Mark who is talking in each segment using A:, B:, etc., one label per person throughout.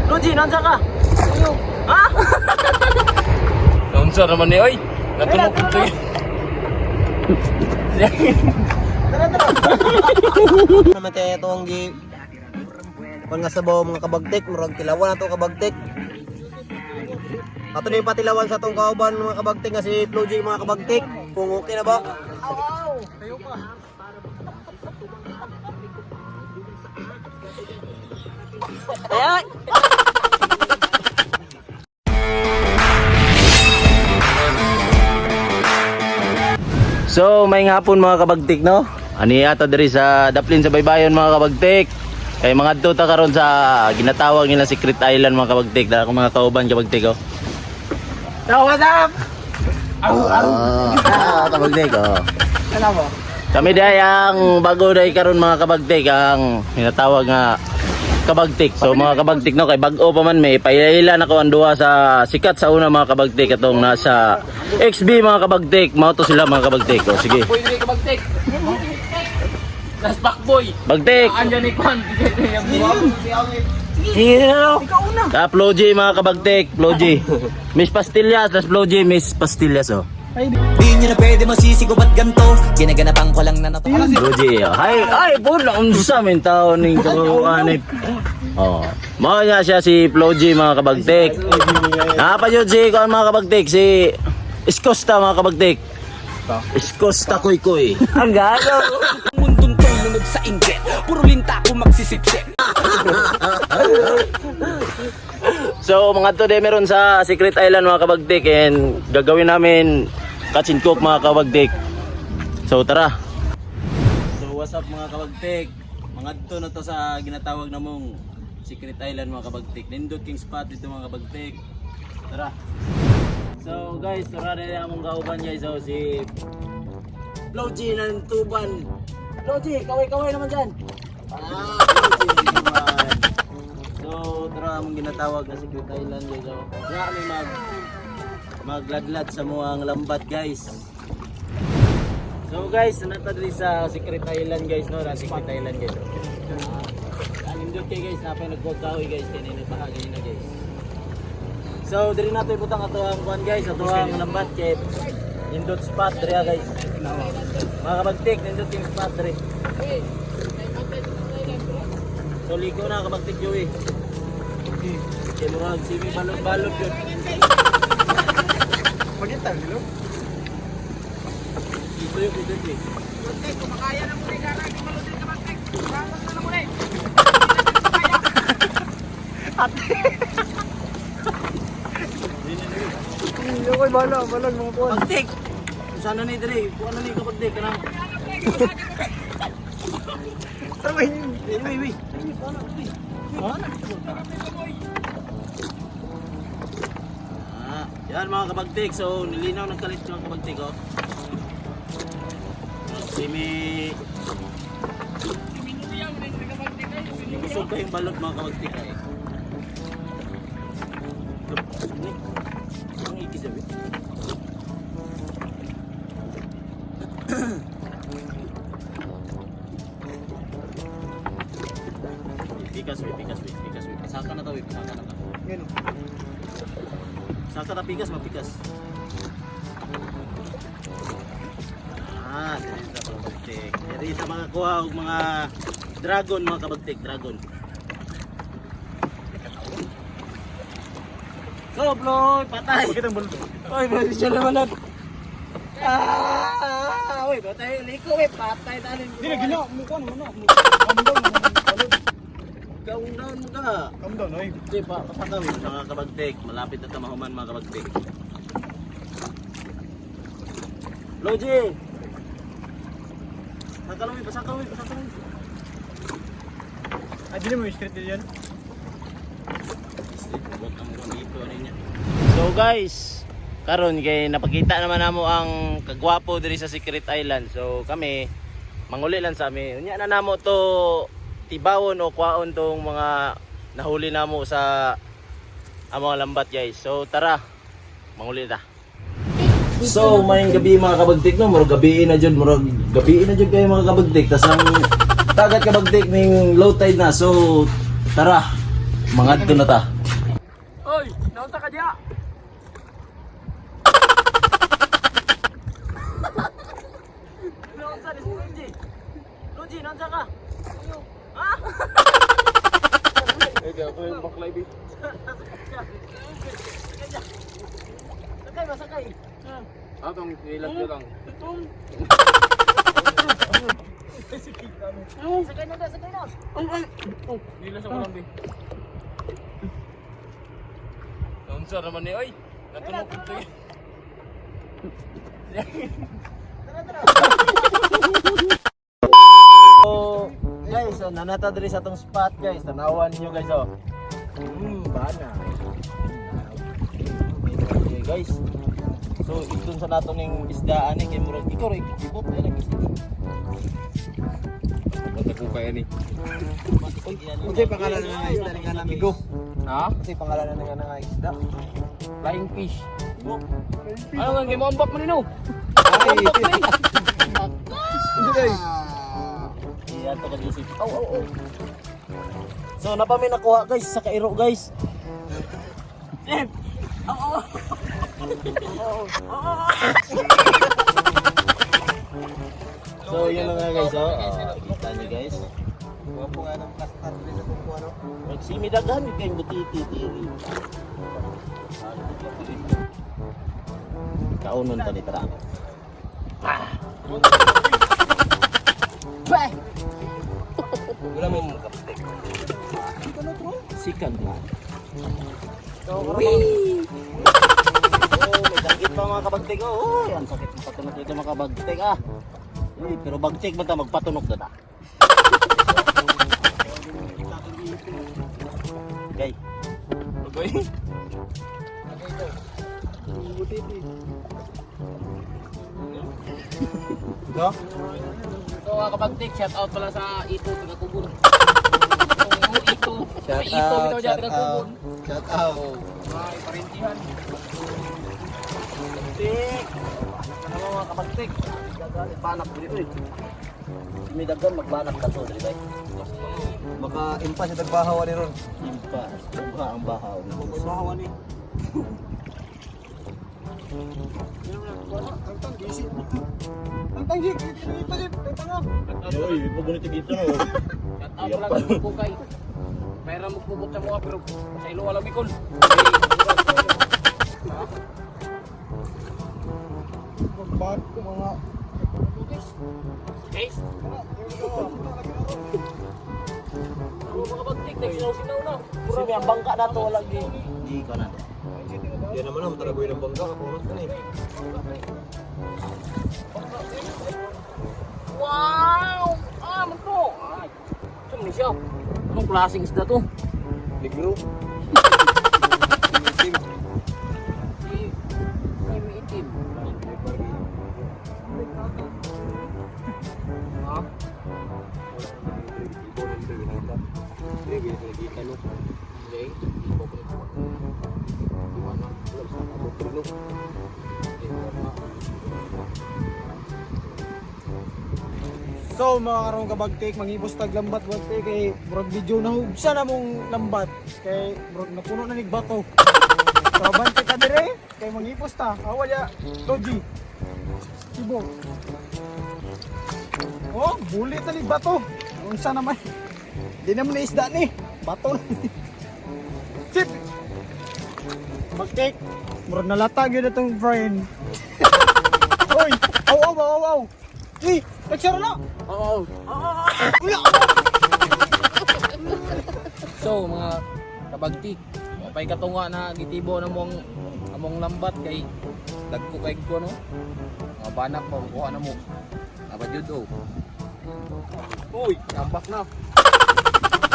A: Luigi, nansa ka? Ha? Nansa naman ni, oy. Natulog ito eh.
B: Naman tayo itong kung nga sabaw mga kabagtik, murag tilawan na itong kabagtik. Ato na yung patilawan sa itong kauban mga kabagtik nga si Floji mga kabagtik. Kung okay na ba? Tayo pa. Ayan!
A: So, may hapon mga kabagtik, no? Ani ato diri sa Daplin sa Baybayon mga kabagtik. Kay mga tuta karon sa ginatawag nila Secret Island mga kabagtik. Dala ko mga kauban kabagtik, oh.
B: So, what's up?
A: Kabagtik, oh.
B: Ano mo?
A: Kami day ang bago day karon mga kabagtik ang ginatawag nga kabagtik. So mga kabagtik, no, kay bag-o pa man may pailailan ako ang duha sa sikat sa una mga kabagtik atong nasa XB mga kabagtik. Mao to sila mga kabagtik. O sige.
C: Boy diri ka bagtek. Last back boy.
A: Bagtik.
C: Andiyan ni Kwan.
B: Sige na, ikaw una.
A: Ka Floji mga kabagtik, Floji. Miss Pastillas, tas Floji, Miss Pastillas, oh.
D: Di nyo na pwede masisigo ba't ganto? Ginaganapan ko lang na nato.
A: Floji, oh. Ay, po na unsa min taon ning kabuanip. Oh. Mao niya siya si Floji mga kabagtik. Napayod si kon mga kabagtik si Iskosta mga kabagtik. Iskosta kuy.
B: Ang gano.
D: Mundong to'y lunod sa inggit. Puro linta ko magsisipsip.
A: So mga to de meron sa Secret Island mga kabagtik and gagawin namin catch and cook mga kabagtik. So tara. So what's up mga kabagtik? Mga to na to sa ginatawag namong Secret Island mga kabagtik. Nindot king spot dito mga kabagtik. Tara. So guys, tara na among kauban guys. So si Floji ng Tuban. Floji, kaway-kaway naman dyan. Floji naman. So, tara mong ginatawag na Secret Island guys. So, kaya kami magladlad sa muang lambat guys. So guys, nata diri sa Secret Island guys, no? Na Secret Island guys. Alindot kay guys, napay nagkakawi guys, kanina bahagi na guys. So, diri nato ibutang ato ang kuan guys, ato ang lambat kay indot spot diri guys. Mga kabagtik, indot yung spot diri. So, ligo na kabagtik Joey. Kaya murag simi balot-balot yun.
B: Pagintang, dilo?
A: Ito yung ito eh.
C: Kumakaya na mo ni Gara, di maludin ka bagtek. Bangon na mo rin.
B: Hindi ko balang mga buwan.
A: Pagtik! Sana ni Dre, kung ano ni kapagtik ka lang.
B: Sabay yun.
A: Wait. Yan mga kabagtik, so nilinaw ng kalit mga kabagtik, oh. Simi... Busog pa yung balot mga kabagtik, eh. Ang ikisabi. Pikas. Saka na to, saka na to.
B: Gano.
A: Saka na pikas, mapikas. Dito mga kabagtik. Dito mga kuha og mga dragon mga kabagtik, dragon. Go, Bloy! Patay!
B: Bakit ang bulto?
A: Oy, pwede siya naman nun. Uy, patay. Liko, patay tanin.
B: Hindi na ginawa. Mukha naman na. Calm down.
A: Gawin down mo ka.
B: Calm down, oy.
A: Hindi, papataw mga kabagtik. Malapit na tamahuman mga kabagtik. Loji! Pasakaw.
B: Ah, di na mo yung street din yan?
A: So guys, karon kay napakita naman namo ang kagwapo diri sa Secret Island. So kami manguli lang sa amin. Unya na namo to tibawon o kwaon tong mga nahuli namo sa mga lambat guys. So tara, manguli ta. So mayong gabi mga kabagtik, no, murag gabi na jud kayo mga kabagtik. Tas ang dagat kabagtik ning low tide na. So tara, mangadto na ta.
C: Oy, naunta ka diya.
A: Naunsa ni si Luigi? Luigi, naunsa ka? Ha?
C: Ikaw ko yung baklay bi.
A: Sakay ba, sakay?
C: Atong ilat niyo lang.
A: Sakay na, sakay na.
C: Nila sa kulang bi. Naunsa naman ni oy. Natunog ito eh.
A: So, guys, nanata diri sa tong spot, guys. Tanawan niyo, guys, oh. Bana. Okay, guys. So, itun sa nato ning isdaan ni kay murag ikaw ray ibot ay nag
C: Nagkukaya ni.
B: Kasi pangalan na isda ng kanang amigo.
C: Ha?
B: Kasi pangalan na ng isda.
C: Flying fish. Ano nga game ombak man nino?
B: Ay,
A: Iyan to ka Joseph. So, napami nakuha, guys, sa kairo, guys. So, yun na nga, guys, oh. Kita niyo, guys.
B: Wapo nga ng kastar sa buko ano.
A: Magsimidagan kayong butiti-tiri. Kaunon tani tara.
B: Wala mo.
A: Sikan na. Wee! Oh, may dagit pa mga kabagtik. Oh, ang sakit ng patunog dito mga kabagtik ah. Uy, pero bagtik ba ta magpatunog na ta? Okay.
C: Okay.
B: No?
C: So mga kabagtik, shout out pala sa Ito taga Kubon. Oo, Ito. May Ito bitaw dyan taga Kubon.
B: Shout out.
C: Ay, parintihan.
A: Kabagtik. Ano mga kabagtik? Gagalit banak dito eh. May dagan magbanak ka to, dili ba?
B: Baka impas sa tagbahaw ni ron.
A: Impas, buha ang bahaw.
B: Bahaw ni. Ang tanggi,
A: Yoy, magunit dito no.
C: Shout out pala sa Bukay. Mayroon magpupot sa mga pero sa ilo walang mikol.
B: Bakit ko mga
C: Guys. Mga kabagtik, nagsinaw-sinaw na.
A: Murami ang bangka na to, walang di ko na.
B: yan naman ang taragoy ng bangga. Kapurot ka na eh.
C: Wow! Ah, magto! Ay, saan ni siya? Anong klaseng isda to?
B: Negro.
C: Si may itim. Ha? Okay.
B: So mga karong kabagtik, manghibos tag lambat bagtik kay murag video na hugsa na mong lambat kay murag napuno na nig bato. So bante ka dire kay manghibos ta. Awal ya Logi. Sibo. Oh, bulit na nig bato. Unsa naman? Di naman na isda ni. Bato. Sip. Bagtik. Murag nalatag yun itong friend. Oy, aw. Eh, nagsara na.
C: Oo. So mga kabagtik, pay katunga na gitibo na among lambat kay dagko kay ko no. Mga banak pa kuha na mo. Aba jud oh. Uy, tambak na.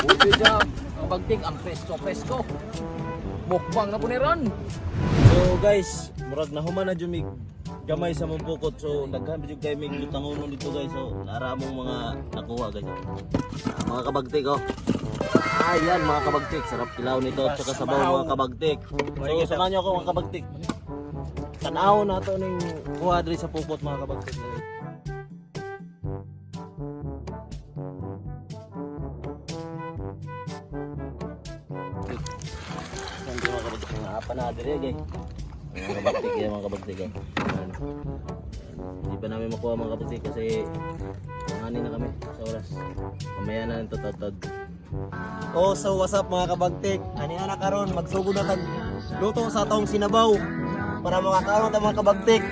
C: Uy, jam. Kabagtik ang presko. Mukbang na po ni Ron.
A: So guys, murag nahuman na jumig gamay sa mong bukod. So daghan jud kay mig lutangonon dito guys. So nara mong mga nakuha guys. Mga kabagtik oh. Ayan mga kabagtik, sarap kilaw nito at saka sabaw mga kabagtik. So samahan niyo ako mga kabagtik. Tanaw na to ning kuha diri sa pukot mga kabagtik. Thank you mga kabagtik. panadiri gay. Mga kabagtik yan, mga kabagtik yan. Ayan. Hindi pa namin makuha mga kabagtik kasi nanganin na kami sa oras. Mamaya na ng tutod.
B: Oh, so what's up mga kabagtik? Ani ana karon magsugod na tag luto sa atong sinabaw para makakaon ta mga kabagtik.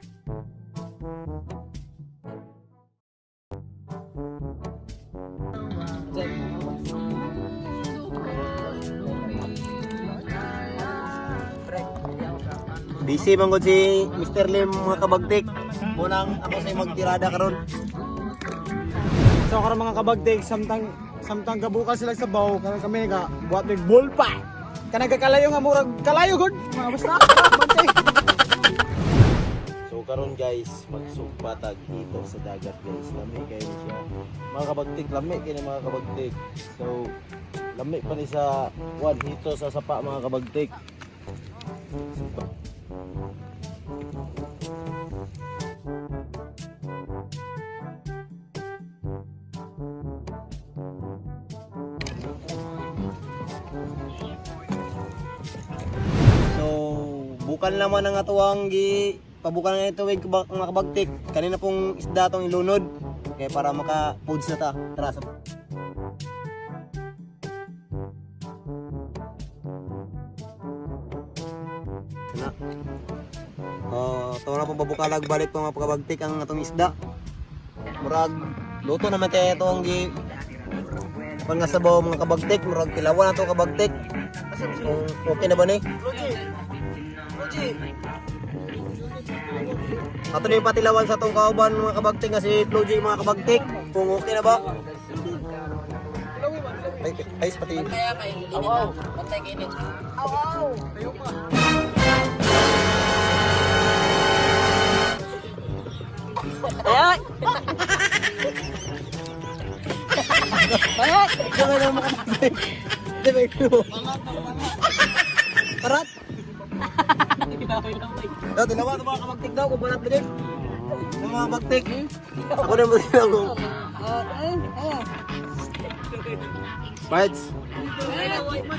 B: Busy man gud si Mr. Lim mga kabagtik. Munang ako sa magtirada karon. So karon mga kabagtik, samtang gabuka sila sa baw, karon kami nga buhat mig bulpa. Kanang kakalayo nga murag kalayo gud. Mga basta bantay.
A: So karon guys, magsugpatag dito sa dagat guys. Lami kayo siya. Mga kabagtik, lami kayo mga kabagtik. So lami pa ni sa hito sa sapa mga kabagtik.
B: So, bukal naman ang atuang pabukan na ito mga kabagtik. Kanina pong isda tong ilunod. Kaya para maka-foods na ta. Tara sa na. Ito na pong babukalag balik po mga kabagtik ang atong isda. Murag luto naman tayo itong pang nga sabaw mga kabagtik. Murag tilawan na ito kabagtik. Kung okay na ba ni? Ato na yung patilawan sa itong kauban mga kabagtik nga si Floji mga kabagtik. Kung okay na ba? Ay, pati.
C: Awaw, patay kayo nito.
B: Diyan na mga kabagtik. Diyan na ito. Parat. Daw, tilawan ito mga kabagtik daw. Kung barat mo din. Ng mga kabagtik. Ako na mo din ako. Bites.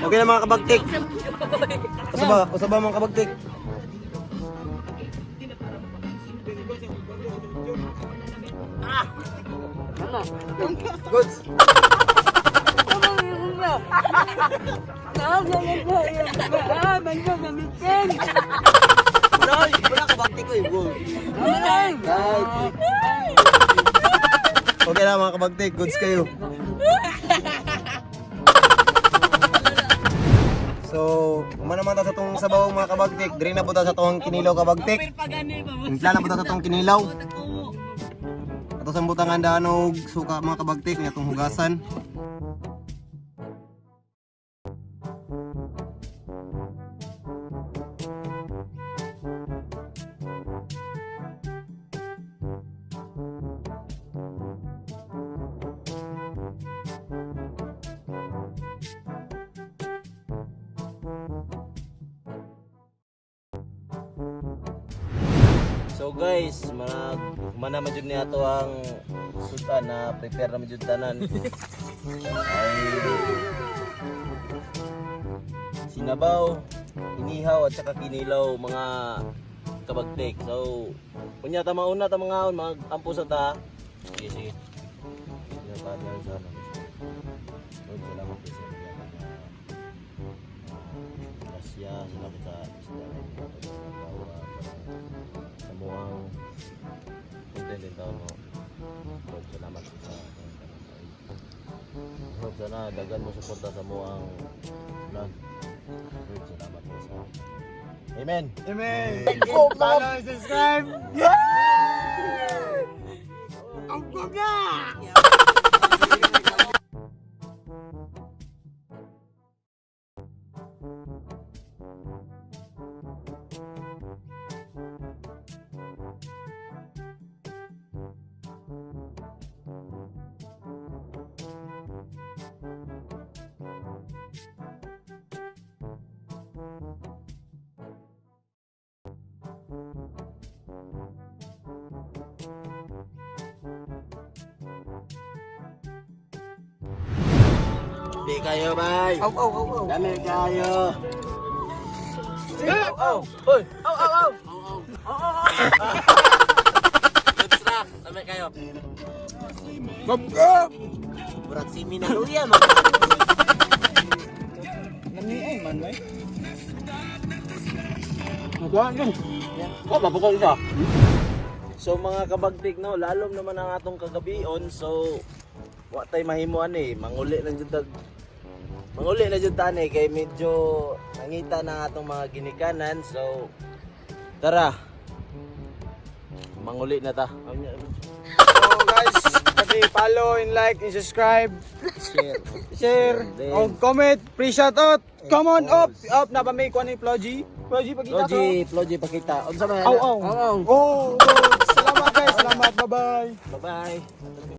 B: Okay na mga kabagtik. Usaba mga kabagtik. Goods. Wala kabagtik ko eh. Okay na mga kabagtik. Goods kayo. So, umana naman ta sa itong sabaw mga kabagtik. Diri na po ta sa itong kinilaw kabagtik. Impla na po ta sa itong kinilaw. Ato sa butangan daanog suka mga kabagtik nga itong hugasan.
A: So guys, mana majud ni ato ang sudan na prepare na majud tanan. Ay sinabaw, inihaw at saka kinilaw mga kabagtik. So kunya ta mauna ta mga mag-ampo sa ta. Sige sige. Yan pa yan sana. Salamat po sa inyo. Grasya, salamat sa semuang konten din tao no. Lord, salamat sa Lord, sana dagan mo suporta sa muang vlog. Lord, salamat po sa Amen.
B: Amen. Follow and subscribe. Yeah! Ang kuga!
A: Di kayo, bay.
B: Aw.
A: Dami kayo. Oh, oy. Oh. Goods na. Samay kayo. Burak si Minaluya, man.
B: Naniay man, may.
A: Mapukol ka. So mga kabagtik no, lalom naman ang atong kagabion. So wa tay mahimuan eh, manguli na jud tani kay medyo nangita na atong mga ginikanan. So tara. Manguli na ta.
B: So guys, paki-follow and like and subscribe. Share. O comment, free shoutout. Come on up na ba may kuan ni Plogy? Plogy pagkita to.
A: Plogy pakita. Unsa man?
B: Aw. Oh, salamat guys, salamat. Bye-bye.
A: Bye-bye.